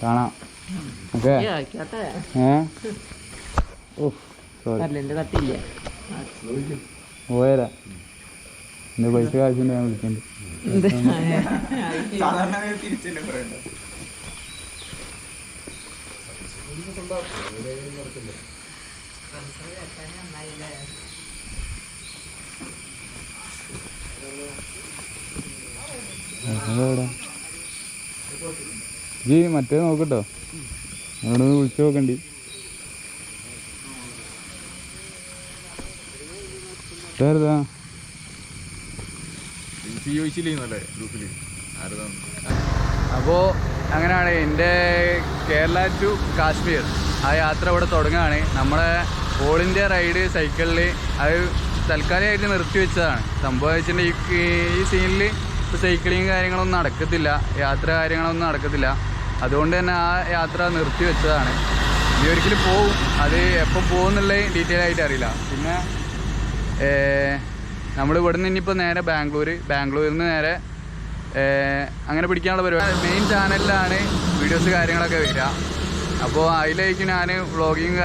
കാണാം. ഓക്കെ. പോയരാ എന്റെ പൈസ കാശുണ്ട് ഞാൻ വിളിക്കണ്ട്. ജി മറ്റേ നോക്കട്ടോ, അവിടെ നിന്ന് വിളിച്ചു നോക്കണ്ടി. അപ്പോൾ അങ്ങനെയാണ് എൻ്റെ കേരള ടു കാശ്മീർ ആ യാത്ര ഇവിടെ തുടങ്ങുകയാണ്. നമ്മുടെ ഓൾ ഇന്ത്യ റൈഡ് സൈക്കിളിൽ അത് തൽക്കാലമായിട്ട് നിർത്തി വെച്ചതാണ്. സംഭവം വെച്ചിട്ടുണ്ടെങ്കിൽ ഈ സീനിൽ ഇപ്പോൾ സൈക്ലിങ് കാര്യങ്ങളൊന്നും നടക്കത്തില്ല, യാത്ര കാര്യങ്ങളൊന്നും നടക്കത്തില്ല. അതുകൊണ്ട് തന്നെ ആ യാത്ര നിർത്തി വെച്ചതാണ്. ഇനി ഒരിക്കലും പോവും, അത് എപ്പം പോകുന്നുള്ള ഡീറ്റെയിൽ ആയിട്ട് അറിയില്ല. പിന്നെ നമ്മൾ ഇവിടെ നിന്ന് ഇനിയിപ്പോൾ നേരെ ബാംഗ്ലൂരിൽ നിന്ന് നേരെ അങ്ങനെ പിടിക്കാനുള്ള പരിപാടി. മെയിൻ ചാനലിലാണ് വീഡിയോസ് കാര്യങ്ങളൊക്കെ വരിക. അപ്പോൾ അതിലേക്ക് ഞാൻ വ്ളോഗിങ്